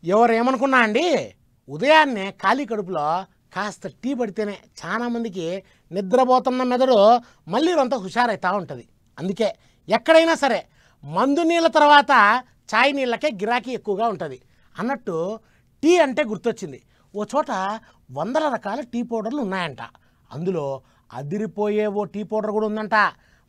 ఎవరేమనుకున్నా అండి, ఉదయాన్నే ఖాళీ కడుపులో కాస్త టీ పడితేనే చాలా మందికి నిద్రపోతున్న మెదడు మళ్ళీ రొంత హుషారైతా ఉంటుంది. అందుకే ఎక్కడైనా సరే మందు నీళ్ళ తర్వాత చాయ్ నీళ్ళకే గిరాకీ ఎక్కువగా ఉంటుంది అన్నట్టు టీ అంటే గుర్తొచ్చింది. ఓ చోట వందల రకాల టీ పౌడర్లు ఉన్నాయంట. అందులో అదిరిపోయే ఓ టీ పౌడర్ కూడా ఉందంట.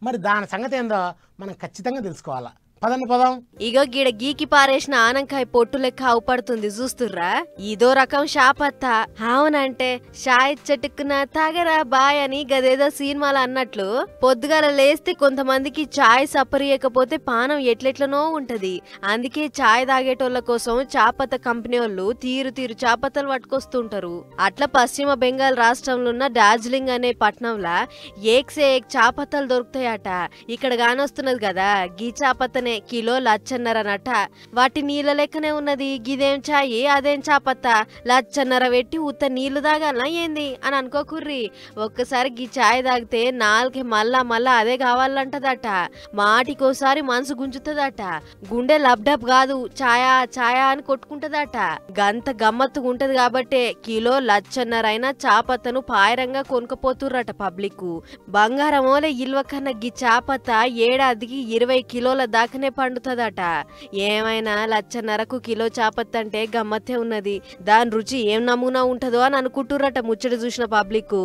మరి దాని సంగతి ఏందో మనం ఖచ్చితంగా తెలుసుకోవాలా. పదండి పదం. ఇగో గీడ గీకి పారేసిన ఆనంకాయ పొట్టు లెక్క అవుపడుతుంది చూస్తుర్రా. ఇదో రకం షాపత్త. అవునంటే షాయ్ చెట్టుకున్న తాగరా బాయ్ అని గదేదో సినిమాలు అన్నట్లు పొద్దుగాల లేస్తే కొంతమందికి చాయ్ సప్పరియకపోతే పానం ఎట్లెట్లనో ఉంటది. అందుకే చాయ్ తాగేటోళ్ల కోసం చాపత్త కంపెనీ వాళ్ళు తీరు తీరు చాపత్తలు పట్టుకొస్తుంటారు. అట్లా పశ్చిమ బెంగాల్ రాష్ట్రంలో ఉన్న డార్జిలింగ్ అనే పట్టణంలో ఏక్సే ఏక్ చాపత్తలు దొరుకుతాయట. ఇక్కడ కానొస్తున్నది కదా గీ చాపత్తనే కిలో లచ్చన్నరనట. వాటి నీళ్ళ లెక్కనే ఉన్నది. గిదేం చాయి అదేం చాపత్త. లచ్చన్నర పెట్టి ఉత్త నీళ్లు తాగాలనా ఏంది అని అనుకోకుర్రి. ఒక్కసారి గీ చాయ్ తాగితే నాలుగే మళ్ళా మళ్ళా అదే కావాలంటదట. మాటికోసారి మనసు గుంజుతుందట. గుండె లబ్డబ్ కాదు ఛాయా ఛాయా అని కొట్టుకుంటదట. గంత గమ్మత్తుగా ఉంటది కాబట్టే కిలో లచ్చన్నరైనా చాపత్తను పాయరంగా కొనుకపోతుర్రట పబ్లిక్. బంగారమోలే ఇల్వ కన్నా గీ చాపత్త ఏడాదికి 20 కిలోల దాకా పండుతుందట. ఏమైనా లచ్చన్నరకు కిలో చాపత్త అంటే గమ్మత్తే ఉన్నది. దాని రుచి ఏం నమూనా ఉంటదో అని అనుకుంటుర్రట ముచ్చట చూసిన పబ్లిక్.